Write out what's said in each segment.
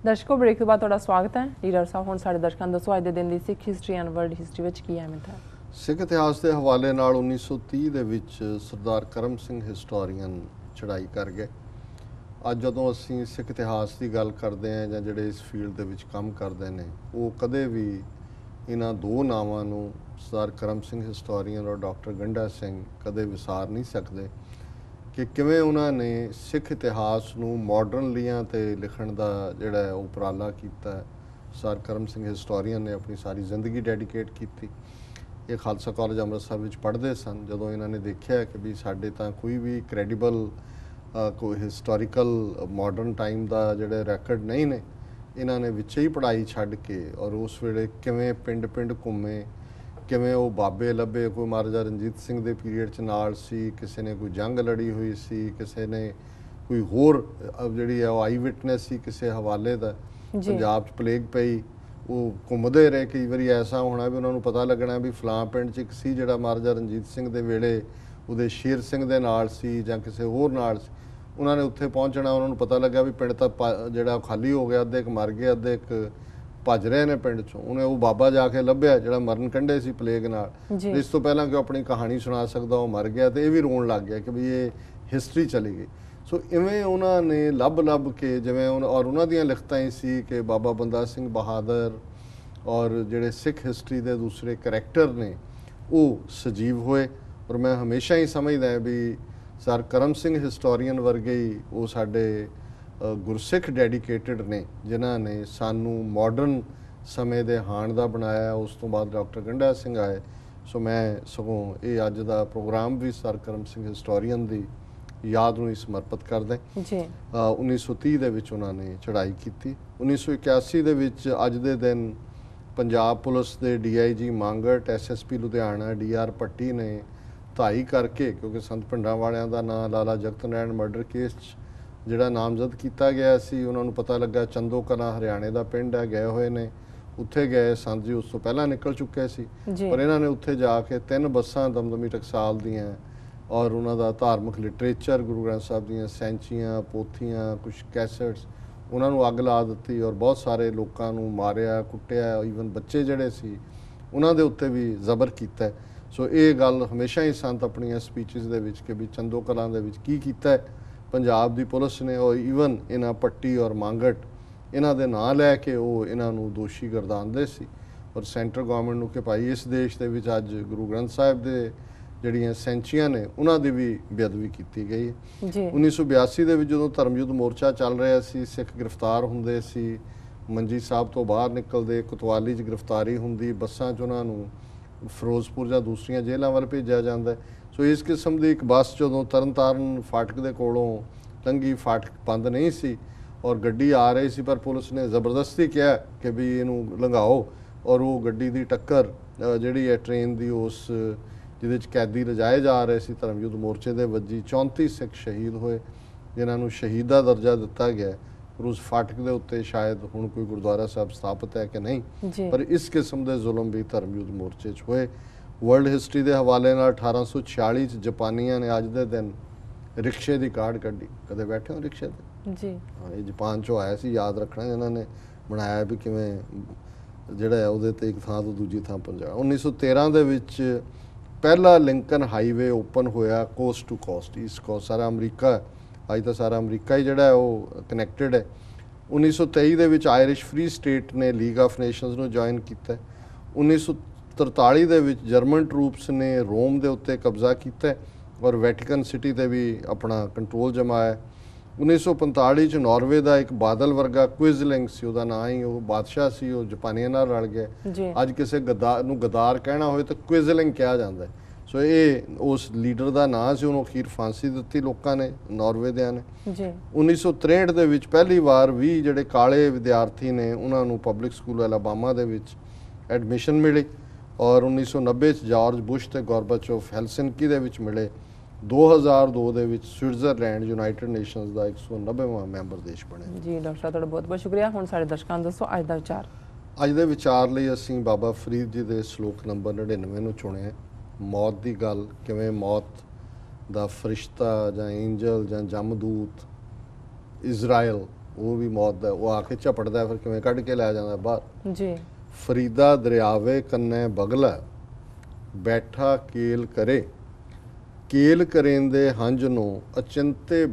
दर्शकों ब्रेक के बाद थोड़ा स्वागत है। लीडर साहब हुण साडे दर्शकों दसो अज दे दिन दी Sikh history and world history विच की अहमियत है? सिख इतिहास के हवाले नाल 1930 ਦੇ ਵਿੱਚ ਸਰਦਾਰ ਕਰਮ ਸਿੰਘ ਹਿਸਟੋਰੀਅਨ ਚੜ੍ਹਾਈ ਕਰ ਗਏ। ਅੱਜ ਜਦੋਂ ਅਸੀਂ ਸਿੱਖ ਇਤਿਹਾਸ ਦੀ ਗੱਲ ਕਰਦੇ ਹਾਂ ਜਾਂ ਜਿਹੜੇ ਇਸ ਫੀਲਡ ਦੇ ਵਿੱਚ ਕੰਮ ਕਰਦੇ ਨੇ ਉਹ ਕਦੇ ਵੀ ਇਹਨਾਂ ਦੋ ਨਾਵਾਂ ਨੂੰ ਸਰਦਾਰ ਕਰਮ ਸਿੰਘ ਹਿਸਟੋਰੀਅਨ ਔਰ ਡਾਕਟਰ ਗੰਡਾ ਸਿੰਘ ਕਦੇ ਵਿਸਾਰ ਨਹੀਂ ਸਕਦੇ ਕਿ ਕਿਵੇਂ ਉਹਨਾਂ ਨੇ ਸਿੱਖ ਇਤਿਹਾਸ ਨੂੰ ਮਾਡਰਨ ਲੀਆਂ 'ਤੇ ਲਿਖਣ ਦਾ ਜਿਹੜਾ ਉਪਰਾਲਾ ਕੀਤਾ। ਸਰਦਾਰ ਕਰਮ ਸਿੰਘ ਹਿਸਟੋਰੀਅਨ ਨੇ ਆਪਣੀ ਸਾਰੀ ਜ਼ਿੰਦਗੀ ਡੈਡੀਕੇਟ ਕੀਤੀ। ਇਹ ਖਾਲਸਾ ਕਾਲਜ ਅੰਮ੍ਰਿਤਸਰ ਵਿੱਚ ਪੜ੍ਹਦੇ ਸਨ। ਜਦੋਂ ਇਹਨਾਂ ਨੇ ਦੇਖਿਆ ਕਿ ਵੀ ਸਾਡੇ ਤਾਂ ਕੋਈ ਵੀ ਕ੍ਰੈਡੀਬਲ ਕੋਈ ਹਿਸਟੋਰੀਕਲ ਮਾਡਰਨ ਟਾਈਮ ਦਾ ਜਿਹੜੇ ਰੈਕਡ ਨਹੀਂ ਨੇ, ਇਹਨਾਂ ਨੇ ਵਿੱਚ ਹੀ ਪੜ੍ਹਾਈ ਛੱਡ ਕੇ ਔਰ ਉਸ ਵੇਲੇ ਕਿਵੇਂ ਪਿੰਡ ਪਿੰਡ ਘੁੰਮੇ, ਕਿਵੇਂ ਉਹ ਬਾਬੇ ਲੱਭੇ। ਕੋਈ ਮਹਾਰਾਜਾ ਰਣਜੀਤ ਸਿੰਘ ਦੇ ਪੀਰੀਅਡ 'ਚ ਨਾਲ ਸੀ, ਕਿਸੇ ਨੇ ਕੋਈ ਜੰਗ ਲੜੀ ਹੋਈ ਸੀ, ਕਿਸੇ ਨੇ ਕੋਈ ਹੋਰ ਜਿਹੜੀ ਹੈ ਉਹ ਆਈ ਵਿਟਨੈਸ ਸੀ ਕਿਸੇ ਹਵਾਲੇ ਦਾ। ਪੰਜਾਬ 'ਚ ਪਲੇਗ ਪਈ, ਉਹ ਘੁੰਮਦੇ ਰਹੇ। ਕਈ ਵਾਰੀ ਐਸਾ ਹੋਣਾ ਵੀ ਉਹਨਾਂ ਨੂੰ ਪਤਾ ਲੱਗਣਾ ਵੀ ਫਲਾਂ ਪਿੰਡ 'ਚ ਇੱਕ ਸੀ ਜਿਹੜਾ ਮਹਾਰਾਜਾ ਰਣਜੀਤ ਸਿੰਘ ਦੇ ਵੇਲੇ ਉਹਦੇ ਸ਼ੇਰ ਸਿੰਘ ਦੇ ਨਾਲ ਸੀ ਜਾਂ ਕਿਸੇ ਹੋਰ ਨਾਲ ਸੀ। ਉਹਨਾਂ ਨੇ ਉੱਥੇ ਪਹੁੰਚਣਾ, ਉਹਨਾਂ ਨੂੰ ਪਤਾ ਲੱਗਾ ਵੀ ਪਿੰਡ ਤਾਂ ਜਿਹੜਾ ਖਾਲੀ ਹੋ ਗਿਆ, ਅੱਧੇ ਇੱਕ ਮਰ ਗਏ, ਅੱਧੇ ਇੱਕ ਭੱਜ ਰਹੇ ਨੇ ਪਿੰਡ 'ਚੋਂ। ਉਹਨੇ ਉਹ ਬਾਬਾ ਜਾ ਕੇ ਲੱਭਿਆ ਜਿਹੜਾ ਮਰਨ ਕੰਢੇ ਸੀ ਪਲੇਗ ਨਾਲ। ਇਸ ਤੋਂ ਪਹਿਲਾਂ ਕਿ ਉਹ ਆਪਣੀ ਕਹਾਣੀ ਸੁਣਾ ਸਕਦਾ ਉਹ ਮਰ ਗਿਆ, ਤੇ ਇਹ ਵੀ ਰੋਣ ਲੱਗ ਗਿਆ ਕਿ ਵੀ ਇਹ ਹਿਸਟਰੀ ਚਲੀ ਗਈ। ਸੋ ਇਵੇਂ ਉਹਨਾਂ ਨੇ ਲੱਭ ਕੇ ਜਿਵੇਂ ਔਰ ਉਹਨਾਂ ਦੀਆਂ ਲਿਖਤਾਂ ਹੀ ਸੀ ਕਿ ਬਾਬਾ ਬੰਦਾ ਸਿੰਘ ਬਹਾਦਰ ਔਰ ਜਿਹੜੇ ਸਿੱਖ ਹਿਸਟਰੀ ਦੇ ਦੂਸਰੇ ਕਰੈਕਟਰ ਨੇ ਉਹ ਸਜੀਵ ਹੋਏ। ਔਰ ਮੈਂ ਹਮੇਸ਼ਾ ਹੀ ਸਮਝਦਾ ਵੀ ਸਰ ਕਰਮ ਸਿੰਘ ਹਿਸਟੋਰੀਅਨ ਵਰਗੇ ਹੀ ਉਹ ਸਾਡੇ ਗੁਰਸਿੱਖ ਡੈਡੀਕੇਟਡ ਨੇ ਜਿਨ੍ਹਾਂ ਨੇ ਸਾਨੂੰ ਮਾਡਰਨ ਸਮੇਂ ਦੇ ਹਾਣ ਦਾ ਬਣਾਇਆ। ਉਸ ਤੋਂ ਬਾਅਦ ਡਾਕਟਰ ਗੰਡਾ ਸਿੰਘ ਆਏ। ਸੋ ਮੈਂ ਸਗੋਂ ਇਹ ਅੱਜ ਦਾ ਪ੍ਰੋਗਰਾਮ ਵੀ ਸਰ ਕਰਮ ਸਿੰਘ ਹਿਸਟੋਰੀਅਨ ਦੀ ਯਾਦ ਨੂੰ ਹੀ ਸਮਰਪਿਤ ਕਰਦਾ। 1930 ਦੇ ਵਿੱਚ ਉਹਨਾਂ ਨੇ ਚੜ੍ਹਾਈ ਕੀਤੀ। 1981 ਦੇ ਵਿੱਚ ਅੱਜ ਦੇ ਦਿਨ ਪੰਜਾਬ ਪੁਲਿਸ ਦੇ DIG Mangat, SSP Ludhiana DR Bhatti ਨੇ ਧਾਈ ਕਰਕੇ, ਕਿਉਂਕਿ ਸੰਤ ਭਿੰਡਰਾਂ ਵਾਲਿਆਂ ਦਾ ਨਾਂ ਲਾਲਾ ਜਗਤ ਨਾਰਾਇਣ ਮਰਡਰ ਕੇਸ 'ਚ ਜਿਹੜਾ ਨਾਮਜ਼ਦ ਕੀਤਾ ਗਿਆ ਸੀ, ਉਹਨਾਂ ਨੂੰ ਪਤਾ ਲੱਗਾ ਚੰਦੋ ਕਲਾਂ ਹਰਿਆਣੇ ਦਾ ਪਿੰਡ ਹੈ, ਗਏ ਹੋਏ ਨੇ, ਉੱਥੇ ਗਏ। ਸੰਤ ਜੀ ਉਸ ਤੋਂ ਪਹਿਲਾਂ ਨਿਕਲ ਚੁੱਕੇ ਸੀ, ਪਰ ਇਹਨਾਂ ਨੇ ਉੱਥੇ ਜਾ ਕੇ 3 ਬੱਸਾਂ ਦਮਦਮੀ ਟਕਸਾਲ ਦੀਆਂ ਔਰ ਉਹਨਾਂ ਦਾ ਧਾਰਮਿਕ ਲਿਟਰੇਚਰ, ਗੁਰੂ ਗ੍ਰੰਥ ਸਾਹਿਬ ਦੀਆਂ ਸੈਂਚੀਆਂ, ਪੋਥੀਆਂ, ਕੁਛ ਕੈਸਟਸ, ਉਹਨਾਂ ਨੂੰ ਅੱਗ ਲਾ ਦਿੱਤੀ ਔਰ ਬਹੁਤ ਸਾਰੇ ਲੋਕਾਂ ਨੂੰ ਮਾਰਿਆ, ਕੁੱਟਿਆ। ਈਵਨ ਬੱਚੇ ਜਿਹੜੇ ਸੀ ਉਹਨਾਂ ਦੇ ਉੱਤੇ ਵੀ ਜ਼ਬਰ ਕੀਤਾ। ਸੋ ਇਹ ਗੱਲ ਹਮੇਸ਼ਾ ਹੀ ਸੰਤ ਆਪਣੀਆਂ ਸਪੀਚਿਸ ਦੇ ਵਿੱਚ ਕਿ ਵੀ ਚੰਦੋ ਕਲਾਂ ਦੇ ਵਿੱਚ ਕੀ ਕੀਤਾ ਪੰਜਾਬ ਦੀ ਪੁਲਿਸ ਨੇ। ਔਰ ਈਵਨ ਇਹਨਾਂ ਭੱਟੀ ਔਰ ਮੰਗਟ ਇਹਨਾਂ ਦੇ ਨਾਂ ਲੈ ਕੇ ਉਹ ਇਹਨਾਂ ਨੂੰ ਦੋਸ਼ੀ ਗਰਦਾਨਦੇ ਸੀ ਔਰ ਸੈਂਟਰ ਗੌਰਮੈਂਟ ਨੂੰ ਕਿ ਭਾਈ ਇਸ ਦੇਸ਼ ਦੇ ਵਿੱਚ ਅੱਜ ਗੁਰੂ ਗ੍ਰੰਥ ਸਾਹਿਬ ਦੇ ਜਿਹੜੀਆਂ ਸੈਂਚੀਆਂ ਨੇ ਉਹਨਾਂ ਦੀ ਵੀ ਬੇਅਦਬੀ ਕੀਤੀ ਗਈ ਹੈ। 1982 ਦੇ ਵਿੱਚ ਜਦੋਂ ਧਰਮ ਯੁੱਧ ਮੋਰਚਾ ਚੱਲ ਰਿਹਾ ਸੀ, ਸਿੱਖ ਗ੍ਰਿਫਤਾਰ ਹੁੰਦੇ ਸੀ, ਮੰਜੀ ਸਾਹਿਬ ਤੋਂ ਬਾਹਰ ਨਿਕਲਦੇ, ਕੋਤਵਾਲੀ 'ਚ ਗ੍ਰਿਫਤਾਰੀ ਹੁੰਦੀ, ਬੱਸਾਂ 'ਚ ਉਹਨਾਂ ਨੂੰ ਫਿਰੋਜ਼ਪੁਰ ਜਾਂ ਦੂਸਰੀਆਂ ਜੇਲ੍ਹਾਂ ਵੱਲ ਭੇਜਿਆ ਜਾਂਦਾ। ਸੋ ਇਸ ਕਿਸਮ ਦੀ ਇੱਕ ਬੱਸ ਜਦੋਂ ਤਰਨਤਾਰਨ ਫਾਟਕ ਦੇ ਕੋਲੋਂ ਲੰਘੀ, ਫਾਟਕ ਬੰਦ ਨਹੀਂ ਸੀ ਔਰ ਗੱਡੀ ਆ ਰਹੀ ਸੀ, ਪਰ ਪੁਲਿਸ ਨੇ ਜ਼ਬਰਦਸਤੀ ਕਿਹਾ ਕਿ ਵੀ ਇਹਨੂੰ ਲੰਘਾਓ ਔਰ ਉਹ ਗੱਡੀ ਦੀ ਟੱਕਰ ਜਿਹੜੀ ਹੈ ਟ੍ਰੇਨ ਦੀ ਉਸ ਜਿਹਦੇ 'ਚ ਕੈਦੀ ਲਿਜਾਏ ਜਾ ਰਹੇ ਸੀ ਧਰਮ ਯੁੱਧ ਮੋਰਚੇ ਦੇ ਵੱਜੀ। 34 ਸਿੱਖ ਸ਼ਹੀਦ ਹੋਏ ਜਿਨ੍ਹਾਂ ਨੂੰ ਸ਼ਹੀਦ ਦਾ ਦਰਜਾ ਦਿੱਤਾ ਗਿਆ। ਔਰ ਉਸ ਫਾਟਕ ਦੇ ਉੱਤੇ ਸ਼ਾਇਦ ਹੁਣ ਕੋਈ ਗੁਰਦੁਆਰਾ ਸਾਹਿਬ ਸਥਾਪਿਤ ਹੈ ਕਿ ਨਹੀਂ, ਪਰ ਇਸ ਕਿਸਮ ਦੇ ਜ਼ੁਲਮ ਵੀ ਧਰਮ ਯੁੱਧ ਮੋਰਚੇ 'ਚ ਹੋਏ। ਵਰਲਡ ਹਿਸਟਰੀ ਦੇ ਹਵਾਲੇ ਨਾਲ 1846 'ਚ ਜਾਪਾਨੀਆਂ ਨੇ ਅੱਜ ਦੇ ਦਿਨ ਰਿਕਸ਼ੇ ਦੀ ਕਾਢ ਕੱਢੀ। ਕਦੇ ਬੈਠੇ ਹੋ ਰਿਕਸ਼ੇ 'ਤੇ? ਜੀ ਹਾਂ, ਇਹ ਜਾਪਾਨ 'ਚੋਂ ਆਇਆ ਸੀ, ਯਾਦ ਰੱਖਣਾ। ਇਹਨਾਂ ਨੇ ਬਣਾਇਆ ਵੀ ਕਿਵੇਂ ਜਿਹੜਾ ਹੈ ਉਹਦੇ 'ਤੇ ਇੱਕ ਥਾਂ ਤੋਂ ਦੂਜੀ ਥਾਂ ਪਹੁੰਚਾਇਆ। 1913 ਦੇ ਵਿੱਚ ਪਹਿਲਾ ਲਿੰਕਨ ਹਾਈਵੇ ਓਪਨ ਹੋਇਆ coast to coast, east coast. ਸਾਰਾ ਅਮਰੀਕਾ, ਅੱਜ ਤਾਂ ਸਾਰਾ ਅਮਰੀਕਾ ਹੀ ਜਿਹੜਾ ਹੈ ਉਹ ਕਨੈਕਟਡ ਹੈ। 1923 ਦੇ ਵਿੱਚ ਆਇਰਿਸ਼ ਫ੍ਰੀ ਸਟੇਟ ਨੇ ਲੀਗ ਆਫ ਨੇਸ਼ਨਸ ਨੂੰ ਜੁਆਇਨ ਕੀਤਾ। 1943 ਦੇ ਵਿੱਚ ਜਰਮਨ ਟਰੂਪਸ ਨੇ ਰੋਮ ਦੇ ਉੱਤੇ ਕਬਜ਼ਾ ਕੀਤਾ ਔਰ ਵੈਟੀਕਨ ਸਿਟੀ 'ਤੇ ਵੀ ਆਪਣਾ ਕੰਟਰੋਲ ਜਮਾਇਆ। 1945 'ਚ ਨਾਰਵੇ ਦਾ ਇੱਕ ਬਾਦਲ ਵਰਗਾ ਕੁਇਜ਼ਲਿੰਗ ਸੀ, ਉਹਦਾ ਨਾਂ ਹੀ, ਉਹ ਬਾਦਸ਼ਾਹ ਸੀ, ਉਹ ਜਾਪਾਨੀਆਂ ਨਾਲ ਰਲ ਗਿਆ। ਅੱਜ ਕਿਸੇ ਗਦਾਰ ਨੂੰ ਗਦਾਰ ਕਹਿਣਾ ਹੋਏ ਤਾਂ ਕੁਇਜ਼ਲਿੰਗ ਕਿਹਾ ਜਾਂਦਾ। ਸੋ ਇਹ ਉਸ ਲੀਡਰ ਦਾ ਨਾਂ ਸੀ, ਉਹਨੂੰ ਅਖੀਰ ਫਾਂਸੀ ਦਿੱਤੀ ਲੋਕਾਂ ਨੇ, ਨਾਰਵੇ ਦਿਆਂ ਨੇ। 1963 ਦੇ ਵਿੱਚ ਪਹਿਲੀ ਵਾਰ 20 ਜਿਹੜੇ ਕਾਲੇ ਵਿਦਿਆਰਥੀ ਨੇ ਉਹਨਾਂ ਨੂੰ ਪਬਲਿਕ ਸਕੂਲ ਅਲਾਬਾਮਾ ਦੇ ਵਿੱਚ ਐਡਮਿਸ਼ਨ ਮਿਲੀ ਔਰ 1990 'ਚ ਜਾਰਜ ਬੁਸ਼ ਤੇ ਗੋਰਬਾਚੋਵ ਹੈਲਸਿੰਕੀ ਦੇ ਵਿੱਚ ਮਿਲੇ। 2002 ਦੇ ਵਿੱਚ ਸਵਿਟਜ਼ਰਲੈਂਡ ਯੂਨਾਈਟਿਡ ਨੇਸ਼ਨਸ ਦਾ 190ਵਾਂ ਮੈਂਬਰ ਦੇਸ਼ ਬਣਿਆ। ਜੀ ਡਾਕਟਰ ਸਾਹਿਬ, ਤੁਹਾਡਾ ਬਹੁਤ ਬਹੁਤ ਸ਼ੁਕਰੀਆ। ਹੁਣ ਸਾਡੇ ਦਰਸ਼ਕਾਂ ਨੂੰ ਦੱਸੋ ਅੱਜ ਦਾ ਵਿਚਾਰ। ਅੱਜ ਦੇ ਵਿਚਾਰ ਲਈ ਅਸੀਂ ਬਾਬਾ ਫਰੀਦ ਜੀ ਦੇ ਸ਼ਲੋਕ ਨੰਬਰ 99 ਨੂੰ ਚੁਣਿਆ। ਮੌਤ ਦੀ ਗੱਲ, ਕਿਵੇਂ ਮੌਤ ਦਾ ਫਰਿਸ਼ਤਾ ਜਾਂ ਐਂਜਲ ਜਾਂ ਜਮਦੂਤ ਇਜ਼ਰਾਈਲ ਉਹ ਵੀ ਮੌਤ ਦਾ, ਉਹ ਆ ਕੇ ਝਪੜਦਾ ਫਿਰ ਕਿਵੇਂ ਕੱਢ ਕੇ ਲੈ ਜਾਂਦਾ ਬਾਹਰ। ਜੀ ਫਰੀਦਾ ਦਰਿਆਵੇ ਕੰਨੇ ਬਗਲਾ ਬੈਠਾ ਕੇਲ ਕਰੇ, ਕੇਲ ਕਰੇਂਦੇ ਹੰਝ ਨੂੰ ਅਚਿੰਤੇ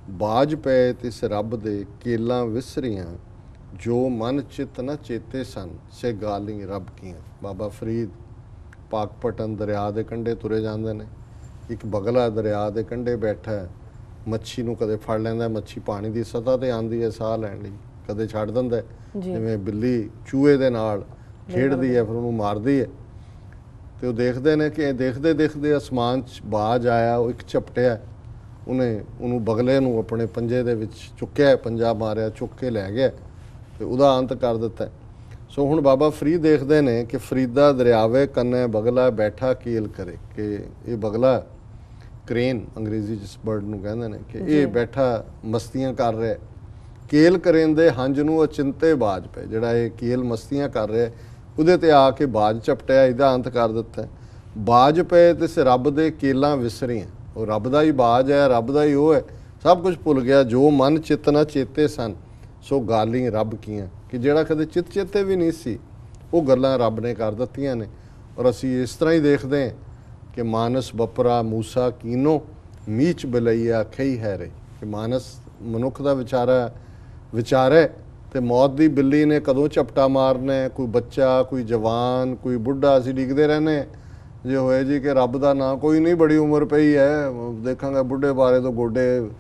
ਬਾਜ ਪਏ ਤਿਸ ਰੱਬ ਦੇ ਕੇਲਾਂ ਵਿਸਰੀਆਂ, ਜੋ ਮਨ ਚਿਤ ਨਾ ਚੇਤੇ ਸਨ ਸੇ ਗਾਲੀ ਰੱਬ ਕੀਆਂ। ਬਾਬਾ ਫਰੀਦ ਪਾਕਪਟਨ ਦਰਿਆ ਦੇ ਕੰਢੇ ਤੁਰੇ ਜਾਂਦੇ ਨੇ, ਇੱਕ ਬਗਲਾ ਦਰਿਆ ਦੇ ਕੰਢੇ ਬੈਠਾ ਹੈ, ਮੱਛੀ ਨੂੰ ਕਦੇ ਫੜ ਲੈਂਦਾ, ਮੱਛੀ ਪਾਣੀ ਦੀ ਸਤ੍ਹਾ ਤੇ ਆਉਂਦੀ ਹੈ ਸਾਹ ਲੈਣ ਲਈ, ਕਦੇ ਛੱਡ ਦਿੰਦਾ, ਜਿਵੇਂ ਬਿੱਲੀ ਚੂਹੇ ਦੇ ਨਾਲ ਖੇਡਦੀ ਹੈ ਫਿਰ ਉਹਨੂੰ ਮਾਰਦੀ ਹੈ। ਤੇ ਉਹ ਦੇਖਦੇ ਨੇ ਕਿ ਦੇਖਦੇ ਦੇਖਦੇ ਅਸਮਾਨ 'ਚ ਬਾਜ ਆਇਆ, ਉਹ ਇੱਕ ਝਪਟਿਆ, ਉਹਨੂੰ ਬਗਲੇ ਨੂੰ ਆਪਣੇ ਪੰਜੇ ਦੇ ਵਿੱਚ ਚੁੱਕਿਆ, ਪੰਜਾ ਮਾਰਿਆ, ਚੁੱਕ ਕੇ ਲੈ ਗਿਆ ਤੇ ਉਹਦਾ ਅੰਤ ਕਰ ਦਿੱਤਾ। ਸੋ ਹੁਣ ਬਾਬਾ ਫਰੀਦ ਦੇਖਦੇ ਨੇ ਕਿ ਫਰੀਦਾ ਦਰਿਆਵੇ ਕੰਨੇ ਬਗਲਾ ਬੈਠਾ ਕੇਲ ਕਰੇ, ਕਿ ਇਹ ਬਗਲਾ ਕ੍ਰੇਨ ਅੰਗਰੇਜ਼ੀ 'ਚ ਇਸ ਬਰਡ ਨੂੰ ਕਹਿੰਦੇ ਨੇ, ਕਿ ਇਹ ਬੈਠਾ ਮਸਤੀਆਂ ਕਰ ਰਿਹਾ, ਕੇਲ ਕਰੇਂਦੇ ਹੰਝ ਨੂੰ ਅਚਿੰਤੇ ਬਾਜ ਪਏ, ਜਿਹੜਾ ਇਹ ਕੇਲ ਮਸਤੀਆਂ ਕਰ ਰਿਹਾ ਉਹਦੇ ਤੇ ਆ ਕੇ ਬਾਜ ਝਪਟਿਆ, ਇਹਦਾ ਅੰਤ ਕਰ ਦਿੱਤਾ। ਬਾਜ ਪਏ ਤੇ ਸ ਰੱਬ ਦੇ ਕੇਲਾਂ ਵਿਸਰੀਆਂ, ਉਹ ਰੱਬ ਦਾ ਹੀ ਬਾਜ ਹੈ, ਰੱਬ ਦਾ ਹੀ ਉਹ ਹੈ, ਸਭ ਕੁਝ ਭੁੱਲ ਗਿਆ, ਜੋ ਮਨ ਚਿਤ ਨਾ ਚੇਤੇ ਸਨ ਸੋ ਗਾਲੀ ਰੱਬ ਕੀਆਂ, ਕਿ ਜਿਹੜਾ ਕਦੇ ਚਿਤ ਚੇਤੇ ਵੀ ਨਹੀਂ ਸੀ ਉਹ ਗੱਲਾਂ ਰੱਬ ਨੇ ਕਰ ਦਿੱਤੀਆਂ ਨੇ। ਔਰ ਅਸੀਂ ਇਸ ਤਰ੍ਹਾਂ ਹੀ ਦੇਖਦੇ ਹਾਂ ਕਿ ਮਾਨਸ ਬਪਰਾ ਮੂਸਾ ਕੀਨੋ ਮੀਚ ਬਲਈਆ ਖਈ ਹੈ ਰੇ, ਕਿ ਮਾਨਸ ਮਨੁੱਖ ਦਾ ਵਿਚਾਰ ਤੇ ਮੌਤ ਦੀ ਬਿੱਲੀ ਨੇ ਕਦੋਂ ਝਪਟਾ ਮਾਰਨਾ, ਕੋਈ ਬੱਚਾ, ਕੋਈ ਜਵਾਨ, ਕੋਈ ਬੁੱਢਾ, ਅਸੀਂ ਡਿੱਗਦੇ ਰਹਿੰਦੇ ਜੇ ਹੋਏ ਜੀ ਕਿ ਰੱਬ ਦਾ ਨਾਂ ਕੋਈ ਨਹੀਂ, ਬੜੀ ਉਮਰ ਪਈ ਹੈ, ਦੇਖਾਂਗੇ ਬੁੱਢੇ ਬਾਰੇ ਤੋਂ ਗੋਡੇ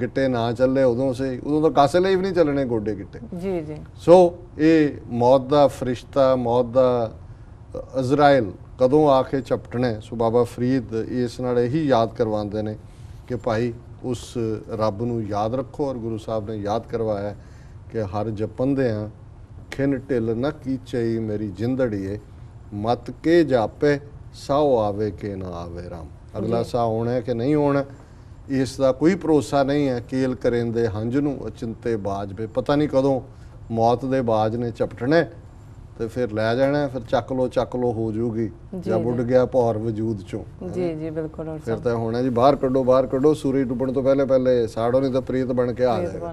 ਗਿੱਟੇ ਨਾ ਚੱਲੇ, ਉਦੋਂ ਤਾਂ ਕਾਸੇ ਲਈ ਵੀ ਨਹੀਂ ਚੱਲਣੇ ਗੋਡੇ ਗਿੱਟੇ। ਜੀ ਜੀ। ਸੋ ਇਹ ਮੌਤ ਦਾ ਫਰਿਸ਼ਤਾ, ਮੌਤ ਦਾ ਅਜ਼ਰਾਇਲ ਕਦੋਂ ਆ ਕੇ ਝਪਟਣਾ। ਸੋ ਬਾਬਾ ਫਰੀਦ ਇਸ ਨਾਲ ਇਹੀ ਯਾਦ ਕਰਵਾਉਂਦੇ ਨੇ ਕਿ ਭਾਈ ਉਸ ਰੱਬ ਨੂੰ ਯਾਦ ਰੱਖੋ, ਔਰ ਗੁਰੂ ਸਾਹਿਬ ਨੇ ਯਾਦ ਕਰਵਾਇਆ ਕਿ ਹਰ ਜਪੰਦਿਆਂ ਖਿਨ ਢਿੱਲ ਨਾ ਕੀਚਈ ਮੇਰੀ ਜਿੰਦੜੀਏ, ਮਤ ਕੇ ਜਾਪੇ ਸਾਉ ਆਵੇ ਕਿ ਨਾ ਆਵੇ ਰਾਮ। ਅਗਲਾ ਸਾਹ ਹੋਣਾ ਕਿ ਨਹੀਂ ਹੋਣਾ ਇਸ ਦਾ ਕੋਈ ਭਰੋਸਾ ਨਹੀਂ ਹੈ। ਕੇਲ ਕਰੇਂਦੇ ਹੰਝ ਨੂੰ ਅਚਿੰਤੇ ਬਾਜ ਪਏ, ਪਤਾ ਨਹੀਂ ਕਦੋਂ ਮੌਤ ਦੇ ਬਾਜ ਨੇ ਝਪਟਣਾ ਤੇ ਫਿਰ ਲੈ ਜਾਣਾ, ਫਿਰ ਚੱਕ ਲੋ ਹੋ ਜੂਗੀ, ਜਾਂ ਉੱਡ ਗਿਆ ਭੌਰ ਵਜੂਦ ਚੋਂ। ਜੀ ਜੀ ਬਿਲਕੁਲ। ਫਿਰ ਤਾਂ ਹੋਣਾ ਜੀ ਬਾਹਰ ਕੱਢੋ, ਸੂਰਜ ਡੁੱਬਣ ਤੋਂ ਪਹਿਲੇ ਸਾੜੋ, ਨਹੀਂ ਤਾਂ ਪ੍ਰੀਤ ਬਣ ਕੇ ਆ ਜਾਏਗਾ,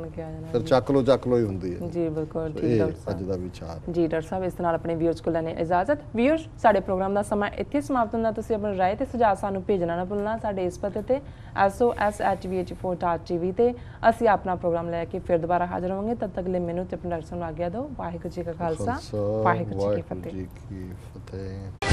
ਫਿਰ ਚੱਕ ਲੋ ਹੀ ਹੁੰਦੀ ਹੈ। ਜੀ ਬਿਲਕੁਲ ਠੀਕ ਡਾਕਟਰ ਅੱਜ ਦਾ ਵਿਚਾਰ। ਜੀ ਡਾਕਟਰ ਸਾਹਿਬ, ਇਸ ਨਾਲ ਆਪਣੇ ਵਿਊਅਰਸ ਕੋਲ ਲੈਣੇ ਇਜਾਜ਼ਤ। ਵਿਊਅਰਸ, ਸਾਡੇ ਪ੍ਰੋਗਰਾਮ ਦਾ ਸਮਾਂ ਇੱਥੇ ਸਮਾਪਤ ਹੁੰਦਾ। ਤੁਸੀਂ ਆਪਣੀ ਰਾਏ ਤੇ ਸੁਝਾਅ ਸਾਨੂੰ ਭੇਜਣਾ ਨਾ ਭੁੱਲਣਾ ਸਾਡੇ ਇਸ ਪਤੇ ਤੇ sos@vh4.tv ਤੇ ਅਸੀਂ ਆਪਣਾ ਪ੍ਰੋਗਰਾਮ ਲੈ ਕੇ ਫਿਰ ਦੁਬਾਰਾ ਹਾਜ਼ਰ ਹੋਵਾਂਗੇ। ਤਦ ਤੱਕ ਲਈ ਮੈਨੂੰ ਤੇ ਆਪਣੇ ਡਾਕਟਰ ਸਾਹਿਬ ਨੂੰ ਆਗਿਆ ਦਿਓ। ਵਾਹਿਗੁਰੂ ਜੀ ਕਾ ਖਾਲਸਾ, ਵਾਹਿਗੁਰੂ ਜੀ ਕੀ ਫਤਿਹ।